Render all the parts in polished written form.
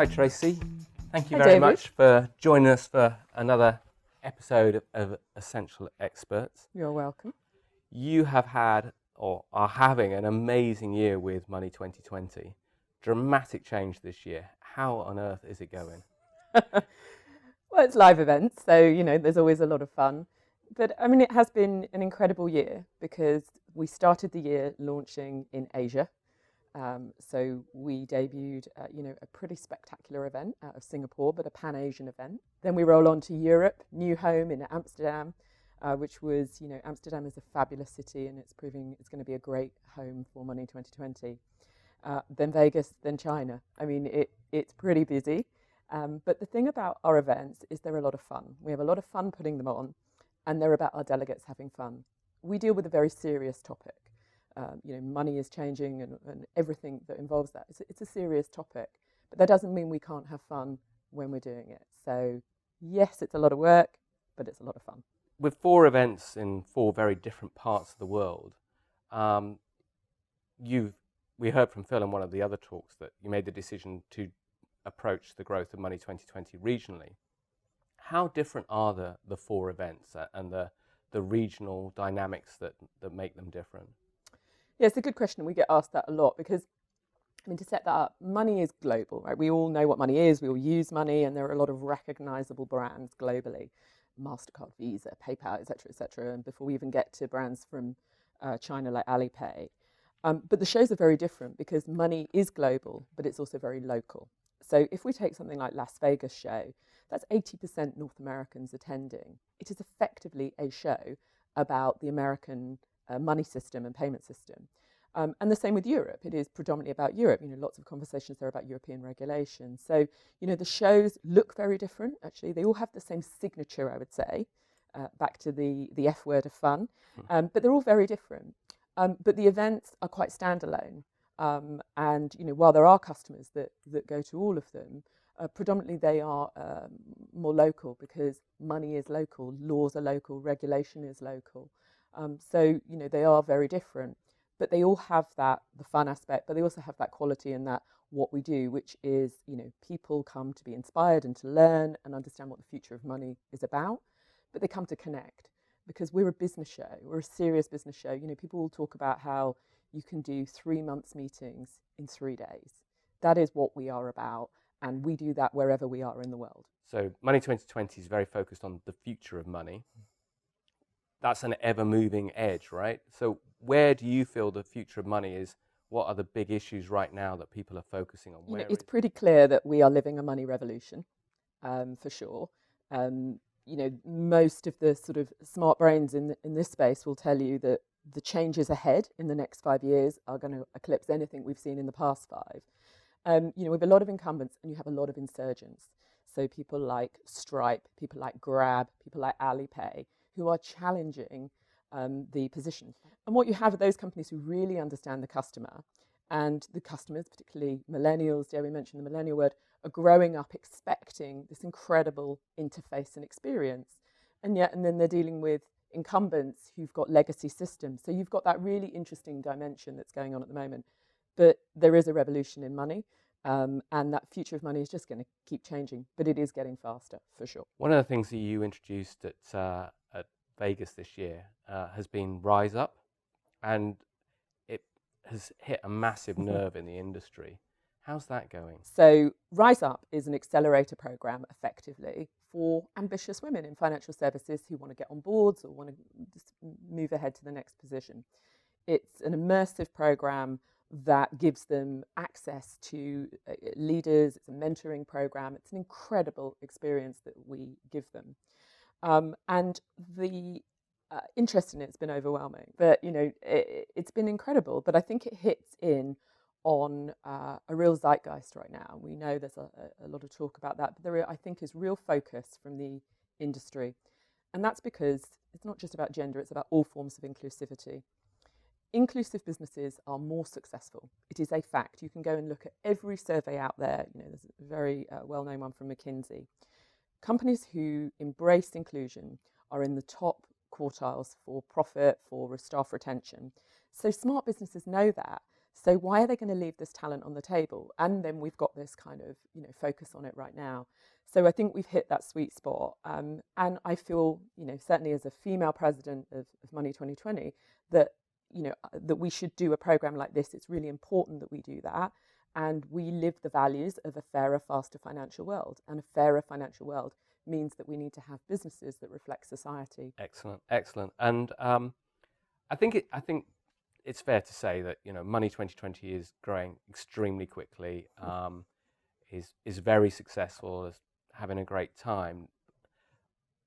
Hi Tracey, thank you Hi, very David. much for joining us for another episode of Ascential Experts. You're welcome. You have had or are having an amazing year with Money 2020. Dramatic change this year. How on earth is it going? Well, it's live events, so there's always a lot of fun. But I mean, it has been an incredible year because we started the year launching in Asia. So we debuted, a pretty spectacular event out of Singapore, but a Pan-Asian event. Then we roll on to Europe, new home in Amsterdam, which was, Amsterdam is a fabulous city and it's proving it's going to be a great home for Money 2020. Then Vegas, then China. I mean, it's pretty busy. But the thing about our events is they're a lot of fun. We have a lot of fun putting them on, and they're about our delegates having fun. We deal with a very serious topic. Money is changing and everything that involves that. It's a serious topic, but that doesn't mean we can't have fun when we're doing it. So yes, it's a lot of work, but it's a lot of fun. With 4 events in 4 very different parts of the world, um, we heard from Phil in one of the other talks that you made the decision to approach the growth of Money 2020 regionally. How different are the 4 events and the regional dynamics that make them different? Yeah, it's a good question. We get asked that a lot because, to set that up, money is global, right? We all know what money is. We all use money, and there are a lot of recognizable brands globally: MasterCard, Visa, PayPal, etc., etc. And before we even get to brands from China like Alipay. But the shows are very different because money is global, but it's also very local. So if we take something like Las Vegas show, that's 80% North Americans attending. It is effectively a show about the American money system and payment system. And the same with Europe. It is predominantly about Europe. Lots of conversations there about European regulation. So, the shows look very different, actually. They all have the same signature, I would say, back to the F word of fun. But they're all very different. But the events are quite standalone. And, while there are customers that go to all of them, predominantly they are more local because money is local, laws are local, regulation is local. So, they are very different, but they all have the fun aspect, but they also have that quality in that what we do, which is, people come to be inspired and to learn and understand what the future of money is about, but they come to connect because we're a business show. We're a serious business show. People will talk about how you can do 3 months meetings in 3 days. That is what we are about, and we do that wherever we are in the world. So Money 2020 is very focused on the future of money. That's an ever-moving edge, right? So where do you feel the future of money is? What are the big issues right now that people are focusing on? It's pretty clear that we are living a money revolution, for sure. Most of the sort of smart brains in this space will tell you that the changes ahead in the next 5 years are going to eclipse anything we've seen in the past 5. We have a lot of incumbents and you have a lot of insurgents. So people like Stripe, people like Grab, people like Alipay, who are challenging the position. And what you have are those companies who really understand the customer, and the customers, particularly millennials, dare we mention the millennial word, are growing up expecting this incredible interface and experience. And then they're dealing with incumbents who've got legacy systems. So you've got that really interesting dimension that's going on at the moment. But there is a revolution in money. And that future of money is just going to keep changing, but it is getting faster, for sure. One of the things that you introduced at Vegas this year has been Rise Up, and it has hit a massive nerve in the industry. How's that going? So Rise Up is an accelerator program, effectively, for ambitious women in financial services who want to get on boards or want to just move ahead to the next position. It's an immersive program that gives them access to leaders. It's a mentoring program. It's an incredible experience that we give them. And the interest in it's been overwhelming. But, it's been incredible. But I think it hits in on a real zeitgeist right now. We know there's a lot of talk about that, but there, I think, is real focus from the industry. And that's because it's not just about gender, it's about all forms of inclusivity. Inclusive businesses are more successful. It is a fact. You can go and look at every survey out there. There's a very well-known one from McKinsey. Companies who embrace inclusion are in the top quartiles for profit, for staff retention. So smart businesses know that. So why are they going to leave this talent on the table? And then we've got this kind of, focus on it right now. So I think we've hit that sweet spot. And I feel, certainly as a female president of Money 2020, that, that we should do a program like this. It's really important that we do that. And we live the values of a fairer, faster financial world. And a fairer financial world means that we need to have businesses that reflect society. Excellent, excellent. And I think it's fair to say that Money 2020 is growing extremely quickly. Is very successful, is having a great time,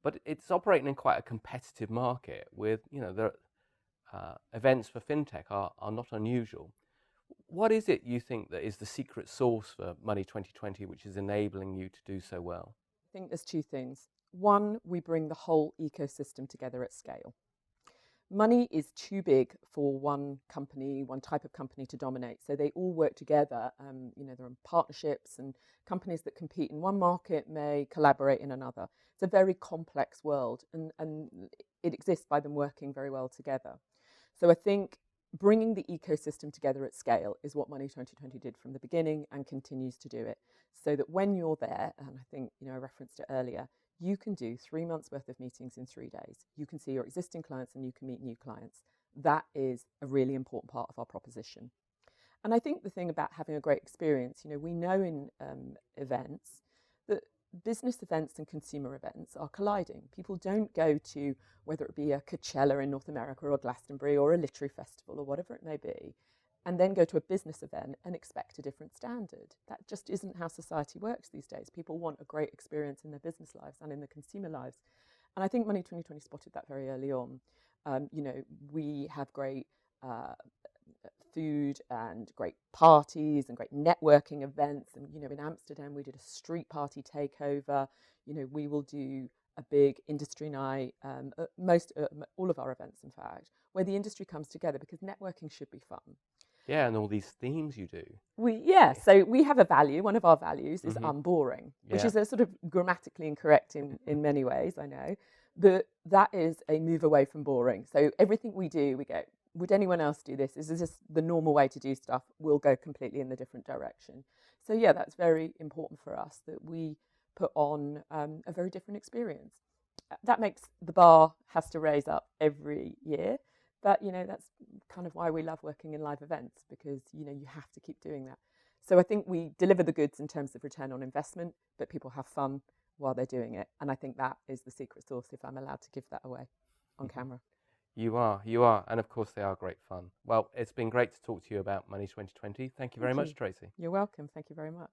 but it's operating in quite a competitive market. With the events for fintech are not unusual. What is it you think that is the secret sauce for Money 2020, which is enabling you to do so well? I think there's two things. One, we bring the whole ecosystem together at scale. Money is too big for one company, one type of company to dominate. So they all work together. There are partnerships, and companies that compete in one market may collaborate in another. It's a very complex world, and it exists by them working very well together. So I think bringing the ecosystem together at scale is what Money 2020 did from the beginning and continues to do it. So that when you're there, and I think I referenced it earlier, you can do 3 months worth of meetings in 3 days. You can see your existing clients and you can meet new clients. That is a really important part of our proposition. And I think the thing about having a great experience, we know in events that business events and consumer events are colliding. People don't go to, whether it be a Coachella in North America or Glastonbury or a literary festival or whatever it may be, and then go to a business event and expect a different standard. That just isn't how society works these days. People want a great experience in their business lives and in their consumer lives. And I think Money 2020 spotted that very early on. We have great food and great parties and great networking events. And, in Amsterdam, we did a street party takeover. We will do a big industry night, all of our events, in fact, where the industry comes together, because networking should be fun. Yeah, and all these themes you do. So we have a value. One of our values is unboring, which is a sort of grammatically incorrect in many ways, I know. But that is a move away from boring. So everything we do, we go, would anyone else do this? Is this the normal way to do stuff? We'll go completely in the different direction. So yeah, that's very important for us, that we put on a very different experience. That makes the bar has to raise up every year. But, that's kind of why we love working in live events, because, you have to keep doing that. So I think we deliver the goods in terms of return on investment, but people have fun while they're doing it. And I think that is the secret sauce, if I'm allowed to give that away on camera. You are. And of course, they are great fun. Well, it's been great to talk to you about Money 2020. Thank you very much, Tracey. You're welcome. Thank you very much.